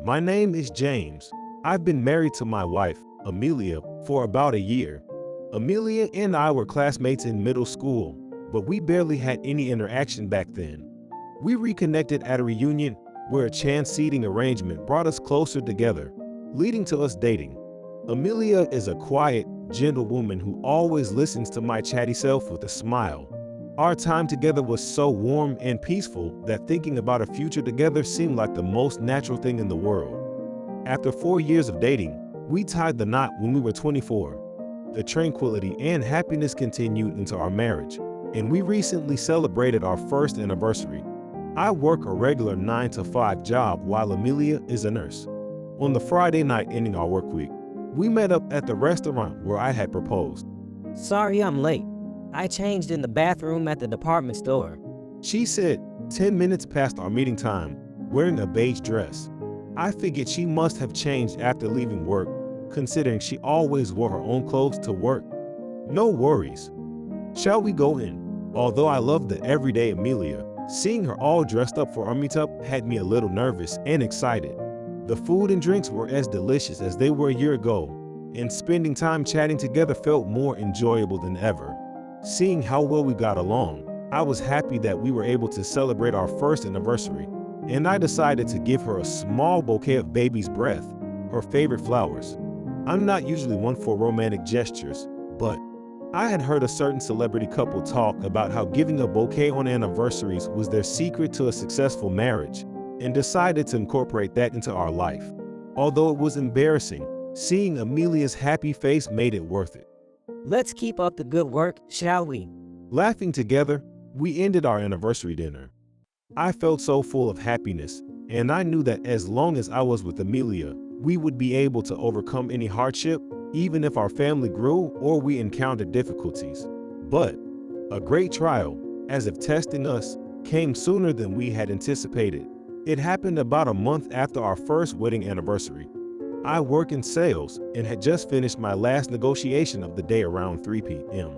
My name is James. I've been married to my wife, Amelia, for about a year. Amelia and I were classmates in middle school, but we barely had any interaction back then. We reconnected at a reunion where a chance seating arrangement brought us closer together, leading to us dating. Amelia is a quiet, gentle woman who always listens to my chatty self with a smile. Our time together was so warm and peaceful that thinking about a future together seemed like the most natural thing in the world. After 4 years of dating, we tied the knot when we were 24. The tranquility and happiness continued into our marriage, and we recently celebrated our first anniversary. I work a regular 9-to-5 job while Amelia is a nurse. On the Friday night ending our work week, we met up at the restaurant where I had proposed. Sorry I'm late. I changed in the bathroom at the department store. She said 10 minutes past our meeting time, wearing a beige dress. I figured she must have changed after leaving work, considering she always wore her own clothes to work. No worries. Shall we go in? Although I love the everyday Amelia, seeing her all dressed up for our meetup had me a little nervous and excited. The food and drinks were as delicious as they were a year ago, and spending time chatting together felt more enjoyable than ever. Seeing how well we got along, I was happy that we were able to celebrate our first anniversary, and I decided to give her a small bouquet of baby's breath, her favorite flowers. I'm not usually one for romantic gestures, but I had heard a certain celebrity couple talk about how giving a bouquet on anniversaries was their secret to a successful marriage, and decided to incorporate that into our life. Although it was embarrassing, seeing Amelia's happy face made it worth it. Let's keep up the good work, shall we? Laughing together, we ended our anniversary dinner. I felt so full of happiness, and I knew that as long as I was with Amelia, we would be able to overcome any hardship, even if our family grew or we encountered difficulties. But a great trial, as if testing us, came sooner than we had anticipated. It happened about a month after our first wedding anniversary. I work in sales and had just finished my last negotiation of the day around 3 p.m.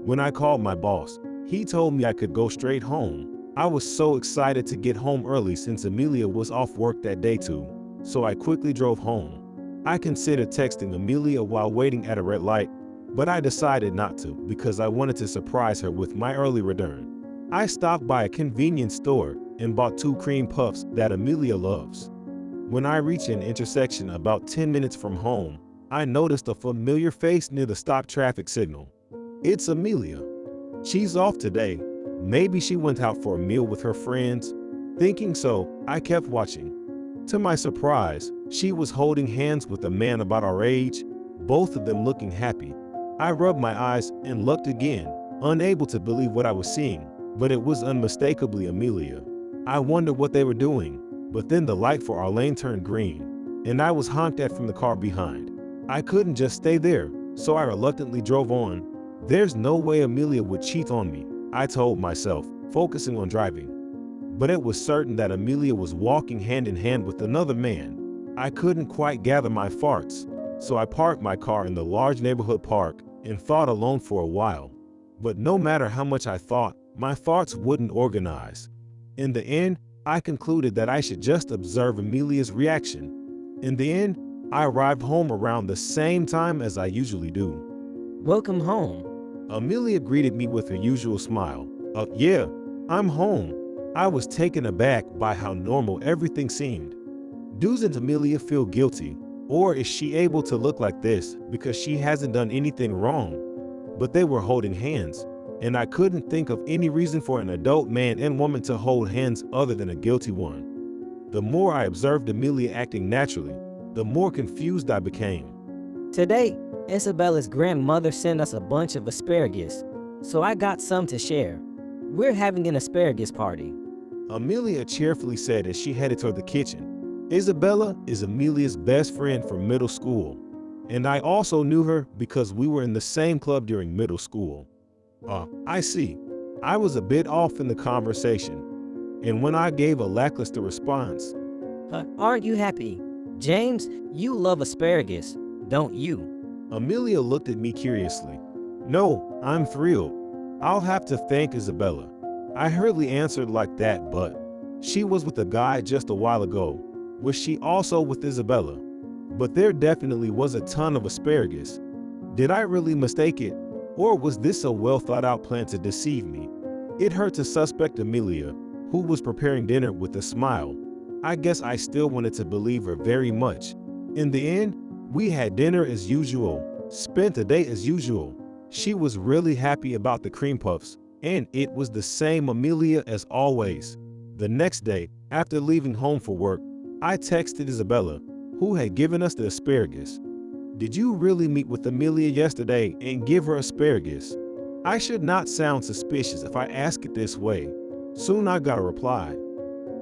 When I called my boss, he told me I could go straight home. I was so excited to get home early since Amelia was off work that day too, so I quickly drove home. I considered texting Amelia while waiting at a red light, but I decided not to because I wanted to surprise her with my early return. I stopped by a convenience store and bought 2 cream puffs that Amelia loves. When I reached an intersection about 10 minutes from home, I noticed a familiar face near the stop traffic signal. It's Amelia. She's off today. Maybe she went out for a meal with her friends. Thinking so, I kept watching. To my surprise, she was holding hands with a man about our age, both of them looking happy. I rubbed my eyes and looked again, unable to believe what I was seeing, but it was unmistakably Amelia. I wondered what they were doing. But then the light for our lane turned green, and I was honked at from the car behind. I couldn't just stay there, so I reluctantly drove on. There's no way Amelia would cheat on me, I told myself, focusing on driving. But it was certain that Amelia was walking hand in hand with another man. I couldn't quite gather my farts, so I parked my car in the large neighborhood park and thought alone for a while. But no matter how much I thought, my thoughts wouldn't organize. In the end, I concluded that I should just observe Amelia's reaction. In the end, I arrived home around the same time as I usually do. Welcome home. Amelia greeted me with her usual smile. Yeah, I'm home. I was taken aback by how normal everything seemed. Doesn't Amelia feel guilty? Or is she able to look like this because she hasn't done anything wrong? But they were holding hands, and I couldn't think of any reason for an adult man and woman to hold hands other than a guilty one. The more I observed Amelia acting naturally, the more confused I became. Today, Isabella's grandmother sent us a bunch of asparagus, so I got some to share. We're having an asparagus party. Amelia cheerfully said as she headed toward the kitchen. Isabella is Amelia's best friend from middle school, and I also knew her because we were in the same club during middle school. I see. I was a bit off in the conversation, and when I gave a lackluster response. Aren't you happy? James, you love asparagus, don't you? Amelia looked at me curiously. No, I'm thrilled. I'll have to thank Isabella. I hurriedly answered like that, but she was with a guy just a while ago. Was she also with Isabella? But there definitely was a ton of asparagus. Did I really mistake it? Or was this a well thought out plan to deceive me? It hurt to suspect Amelia, who was preparing dinner with a smile. I guess I still wanted to believe her very much. In the end, we had dinner as usual, spent the day as usual. She was really happy about the cream puffs, and it was the same Amelia as always. The next day, after leaving home for work, I texted Isabella, who had given us the asparagus. Did you really meet with Amelia yesterday and give her asparagus? I should not sound suspicious if I ask it this way. Soon I got a reply.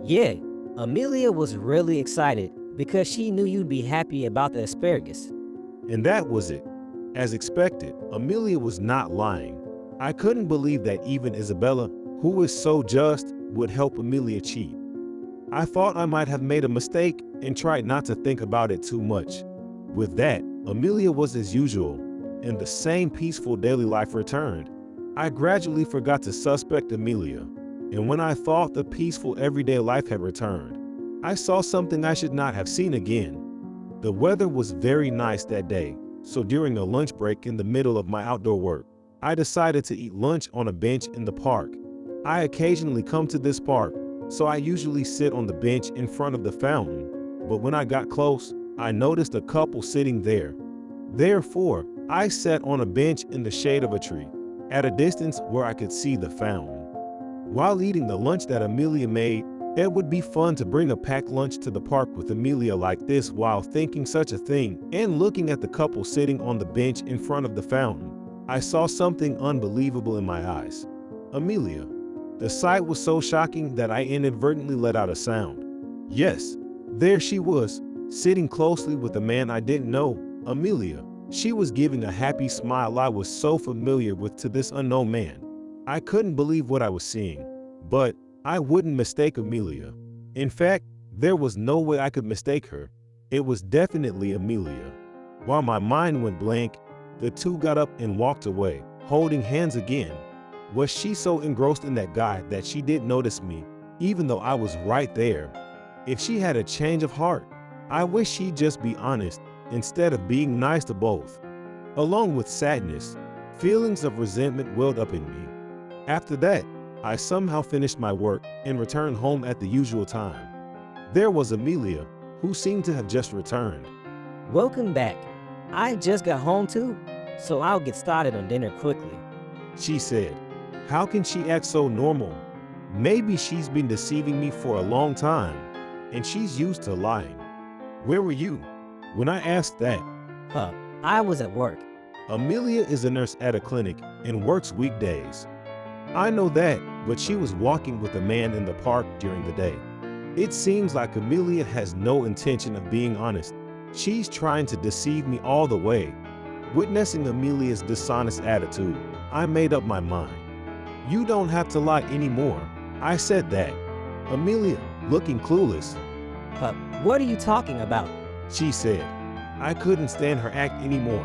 Yeah, Amelia was really excited because she knew you'd be happy about the asparagus. And that was it. As expected, Amelia was not lying. I couldn't believe that even Isabella, who is so just, would help Amelia cheat. I thought I might have made a mistake and tried not to think about it too much. With that, Amelia was as usual, and the same peaceful daily life returned. I gradually forgot to suspect Amelia, and when I thought the peaceful everyday life had returned, I saw something I should not have seen again. The weather was very nice that day, so during a lunch break in the middle of my outdoor work, I decided to eat lunch on a bench in the park. I occasionally come to this park, so I usually sit on the bench in front of the fountain, but when I got close, I noticed a couple sitting there. Therefore, I sat on a bench in the shade of a tree, at a distance where I could see the fountain. While eating the lunch that Amelia made, it would be fun to bring a packed lunch to the park with Amelia like this while thinking such a thing and looking at the couple sitting on the bench in front of the fountain. I saw something unbelievable in my eyes. Amelia. The sight was so shocking that I inadvertently let out a sound. Yes, there she was, sitting closely with a man I didn't know, Amelia. She was giving a happy smile I was so familiar with to this unknown man. I couldn't believe what I was seeing, but I wouldn't mistake Amelia. In fact, there was no way I could mistake her. It was definitely Amelia. While my mind went blank, the two got up and walked away, holding hands again. Was she so engrossed in that guy that she didn't notice me, even though I was right there? If she had a change of heart, I wish she'd just be honest instead of being nice to both. Along with sadness, feelings of resentment welled up in me. After that, I somehow finished my work and returned home at the usual time. There was Amelia, who seemed to have just returned. Welcome back. I just got home too, so I'll get started on dinner quickly. She said. How can she act so normal? Maybe she's been deceiving me for a long time, and she's used to lying. Where were you when I asked that? I was at work. Amelia is a nurse at a clinic and works weekdays. I know that, but she was walking with a man in the park during the day. It seems like Amelia has no intention of being honest. She's trying to deceive me all the way. Witnessing Amelia's dishonest attitude, I made up my mind. You don't have to lie anymore. I said that. Amelia, looking clueless. What are you talking about? She said. I couldn't stand her act anymore.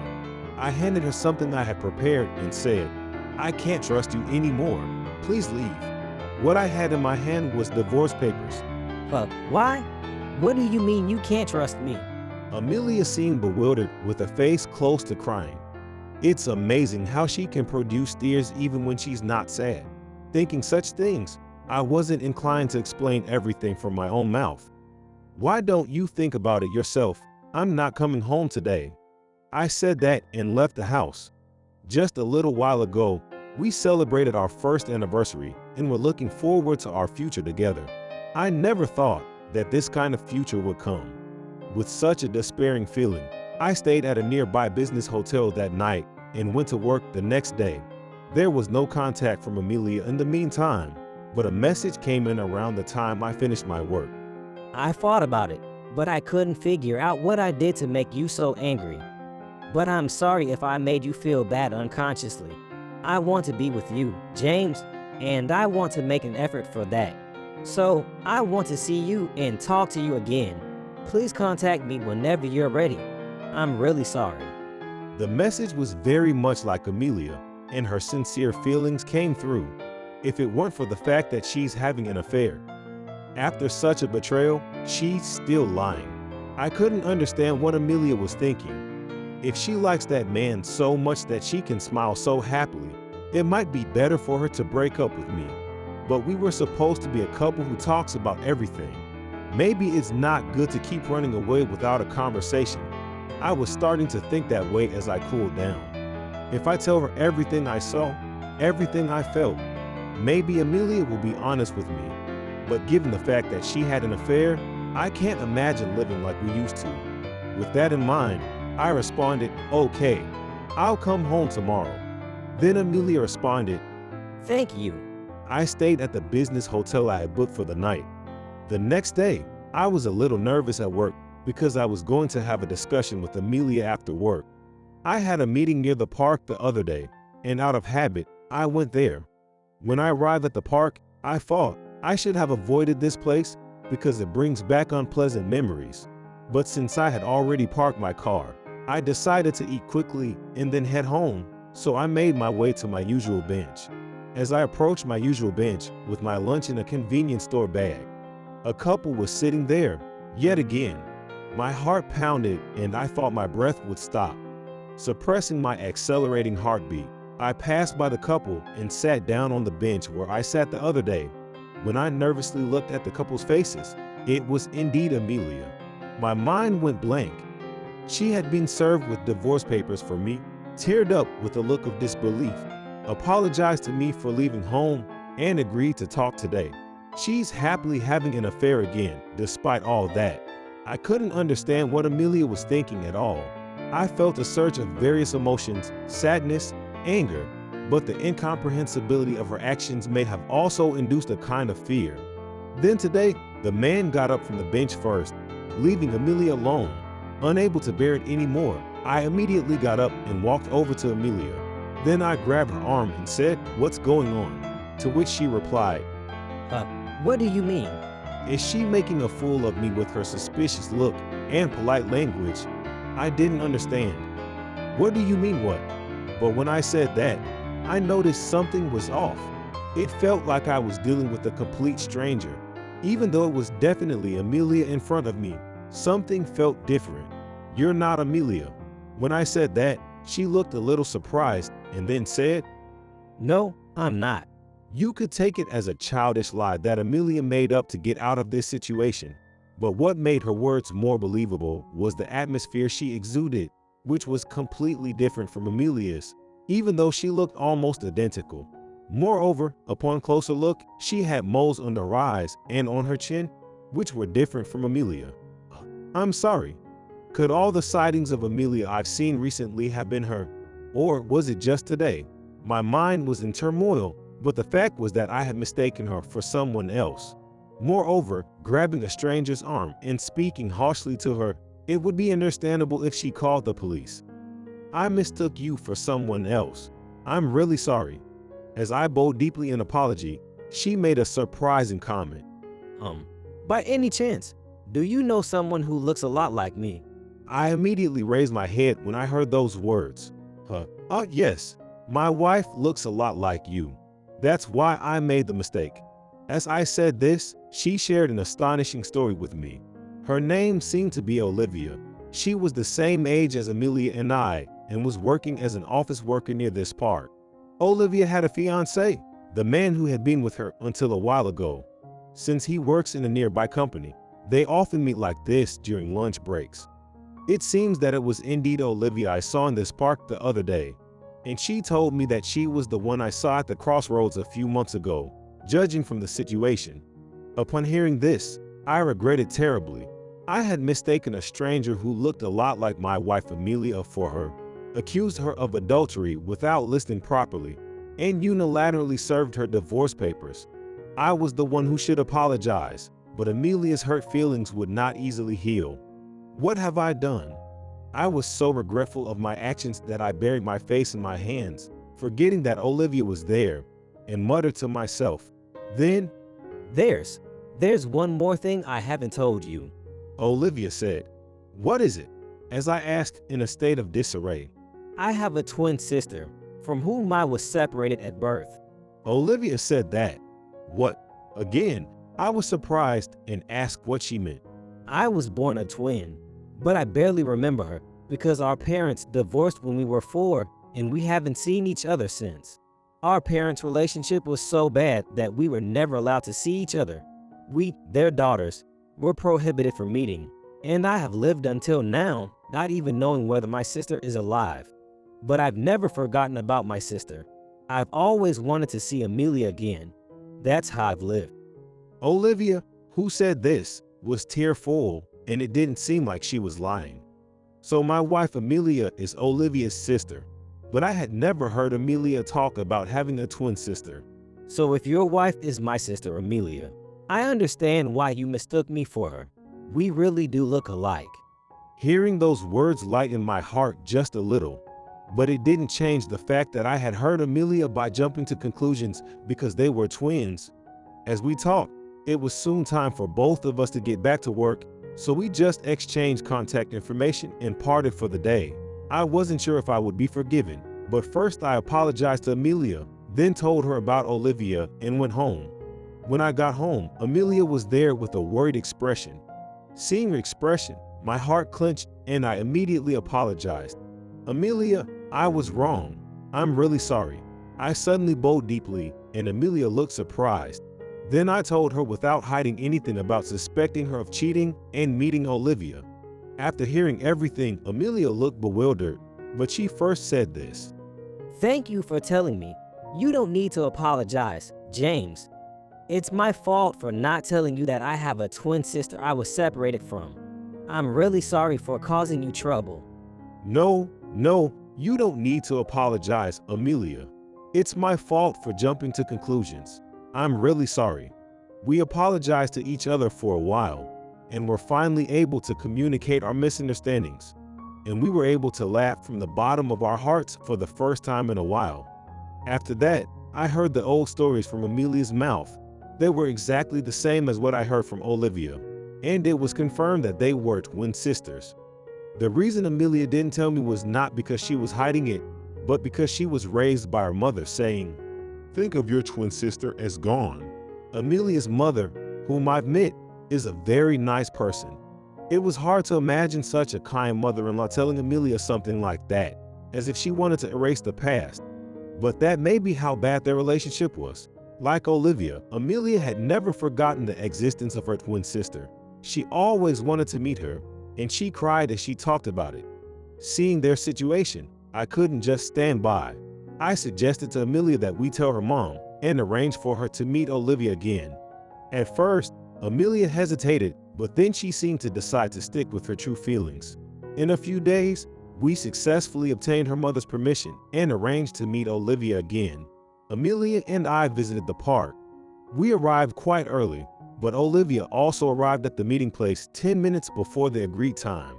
I handed her something I had prepared and said, I can't trust you anymore. Please leave. What I had in my hand was divorce papers. Why? What do you mean you can't trust me? Amelia seemed bewildered with a face close to crying. It's amazing how she can produce tears even when she's not sad. Thinking such things, I wasn't inclined to explain everything from my own mouth. Why don't you think about it yourself? I'm not coming home today. I said that and left the house. Just a little while ago, we celebrated our first anniversary and were looking forward to our future together. I never thought that this kind of future would come. With such a despairing feeling, I stayed at a nearby business hotel that night and went to work the next day. There was no contact from Amelia in the meantime, but a message came in around the time I finished my work. I thought about it, but I couldn't figure out what I did to make you so angry. But I'm sorry if I made you feel bad unconsciously. I want to be with you, James, and I want to make an effort for that. So, I want to see you and talk to you again. Please contact me whenever you're ready. I'm really sorry. The message was very much like Amelia, and her sincere feelings came through. If it weren't for the fact that she's having an affair. After such a betrayal, She's still lying. I couldn't understand what Amelia was thinking. If she likes that man so much that she can smile so happily, it might be better for her to break up with me. But we were supposed to be a couple who talks about everything. Maybe it's not good to keep running away without a conversation. I was starting to think that way as I cooled down. If I tell her everything I saw, everything I felt, maybe Amelia will be honest with me. But given the fact that she had an affair, I can't imagine living like we used to. With that in mind, I responded, "Okay, I'll come home tomorrow." Then Amelia responded, Thank you. I stayed at the business hotel I had booked for the night. The next day, I was a little nervous at work because I was going to have a discussion with Amelia after work. I had a meeting near the park the other day, and out of habit, I went there. When I arrived at the park, I thought I should have avoided this place because it brings back unpleasant memories. But since I had already parked my car, I decided to eat quickly and then head home, so I made my way to my usual bench. As I approached my usual bench with my lunch in a convenience store bag, a couple was sitting there, yet again. My heart pounded and I thought my breath would stop. Suppressing my accelerating heartbeat, I passed by the couple and sat down on the bench where I sat the other day. When I nervously looked at the couple's faces, it was indeed Amelia. My mind went blank. She had been served with divorce papers for me, teared up with a look of disbelief, apologized to me for leaving home, and agreed to talk today. She's happily having an affair again, despite all that. I couldn't understand what Amelia was thinking at all. I felt a surge of various emotions, sadness, anger, but the incomprehensibility of her actions may have also induced a kind of fear. Then today, the man got up from the bench first, leaving Amelia alone. Unable to bear it anymore, I immediately got up and walked over to Amelia. Then I grabbed her arm and said, "What's going on?" To which she replied, What do you mean? "Is she making a fool of me with her suspicious look and polite language?" I didn't understand. "What do you mean what?" But when I said that, I noticed something was off. It felt like I was dealing with a complete stranger. Even though it was definitely Amelia in front of me, something felt different. "You're not Amelia." When I said that, she looked a little surprised and then said, No, I'm not. You could take it as a childish lie that Amelia made up to get out of this situation. But what made her words more believable was the atmosphere she exuded, which was completely different from Amelia's, even though she looked almost identical. Moreover, upon closer look, she had moles under her eyes and on her chin, which were different from Amelia. I'm sorry. Could all the sightings of Amelia I've seen recently have been her? Or was it just today? My mind was in turmoil, but the fact was that I had mistaken her for someone else. Moreover, grabbing a stranger's arm and speaking harshly to her, it would be understandable if she called the police. I mistook you for someone else. I'm really sorry. As I bowed deeply in apology, she made a surprising comment. By any chance, do you know someone who looks a lot like me? I immediately raised my head when I heard those words. Yes, my wife looks a lot like you. That's why I made the mistake. As I said this, she shared an astonishing story with me. Her name seemed to be Olivia. She was the same age as Amelia and I, and was working as an office worker near this park. Olivia had a fiancé, the man who had been with her until a while ago. Since he works in a nearby company, they often meet like this during lunch breaks. It seems that it was indeed Olivia I saw in this park the other day, and she told me that she was the one I saw at the crossroads a few months ago, judging from the situation. Upon hearing this, I regretted terribly. I had mistaken a stranger who looked a lot like my wife Amelia for her, accused her of adultery without listening properly, and unilaterally served her divorce papers. I was the one who should apologize, but Amelia's hurt feelings would not easily heal. What have I done? I was so regretful of my actions that I buried my face in my hands, forgetting that Olivia was there, and muttered to myself, "Then, There's one more thing I haven't told you." Olivia said. "What is it?" As I asked in a state of disarray. I have a twin sister, from whom I was separated at birth. Olivia said that. What? Again, I was surprised and asked what she meant. I was born a twin, but I barely remember her because our parents divorced when we were 4 and we haven't seen each other since. Our parents' relationship was so bad that we were never allowed to see each other. We, their daughters, were prohibited from meeting, and I have lived until now not even knowing whether my sister is alive. But I've never forgotten about my sister. I've always wanted to see Amelia again. That's how I've lived. Olivia, who said this, was tearful, and it didn't seem like she was lying. So my wife Amelia is Olivia's sister, but I had never heard Amelia talk about having a twin sister. So if your wife is my sister Amelia, I understand why you mistook me for her. We really do look alike. Hearing those words lightened my heart just a little, but it didn't change the fact that I had hurt Amelia by jumping to conclusions because they were twins. As we talked, it was soon time for both of us to get back to work, so we just exchanged contact information and parted for the day. I wasn't sure if I would be forgiven, but first I apologized to Amelia, then told her about Olivia and went home. When I got home, Amelia was there with a worried expression. Seeing her expression, my heart clenched and I immediately apologized. Amelia, I was wrong. I'm really sorry. I suddenly bowed deeply and Amelia looked surprised. Then I told her without hiding anything about suspecting her of cheating and meeting Olivia. After hearing everything, Amelia looked bewildered, but she first said this. Thank you for telling me. You don't need to apologize, James. It's my fault for not telling you that I have a twin sister I was separated from. I'm really sorry for causing you trouble. No, you don't need to apologize, Amelia. It's my fault for jumping to conclusions. I'm really sorry. We apologized to each other for a while, and were finally able to communicate our misunderstandings. And we were able to laugh from the bottom of our hearts for the first time in a while. After that, I heard the old stories from Amelia's mouth. They were exactly the same as what I heard from Olivia, and it was confirmed that they were twin sisters. The reason Amelia didn't tell me was not because she was hiding it, but because she was raised by her mother saying, "Think of your twin sister as gone." Amelia's mother, whom I've met, is a very nice person. It was hard to imagine such a kind mother-in-law telling Amelia something like that, as if she wanted to erase the past. But that may be how bad their relationship was. Like Olivia, Amelia had never forgotten the existence of her twin sister. She always wanted to meet her, and she cried as she talked about it. Seeing their situation, I couldn't just stand by. I suggested to Amelia that we tell her mom and arrange for her to meet Olivia again. At first, Amelia hesitated, but then she seemed to decide to stick with her true feelings. In a few days, we successfully obtained her mother's permission and arranged to meet Olivia again. Amelia and I visited the park. We arrived quite early, but Olivia also arrived at the meeting place 10 minutes before the agreed time.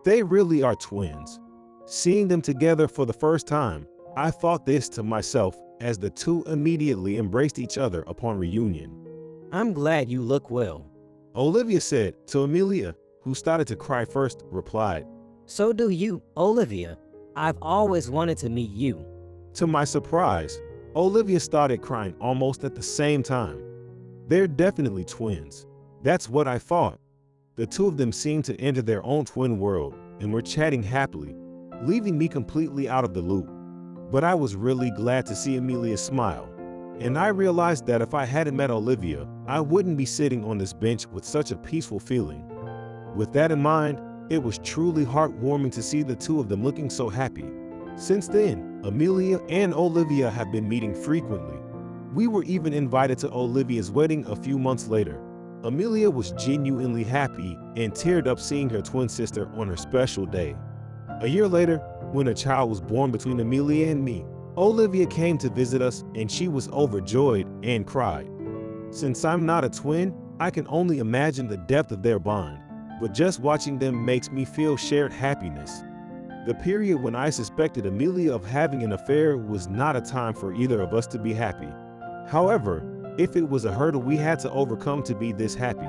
They really are twins. Seeing them together for the first time, I thought this to myself as the two immediately embraced each other upon reunion. I'm glad you look well. Olivia said to Amelia, who started to cry first, replied, So do you, Olivia. I've always wanted to meet you. To my surprise, Olivia started crying almost at the same time. They're definitely twins. That's what I thought. The two of them seemed to enter their own twin world and were chatting happily, leaving me completely out of the loop. But I was really glad to see Amelia smile, and I realized that if I hadn't met Olivia, I wouldn't be sitting on this bench with such a peaceful feeling. With that in mind, it was truly heartwarming to see the two of them looking so happy. Since then, Amelia and Olivia have been meeting frequently. We were even invited to Olivia's wedding a few months later. Amelia was genuinely happy and teared up seeing her twin sister on her special day. A year later, when a child was born between Amelia and me, Olivia came to visit us and she was overjoyed and cried. Since I'm not a twin, I can only imagine the depth of their bond, but just watching them makes me feel shared happiness. The period when I suspected Amelia of having an affair was not a time for either of us to be happy. However, if it was a hurdle we had to overcome to be this happy,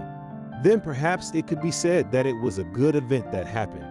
then perhaps it could be said that it was a good event that happened.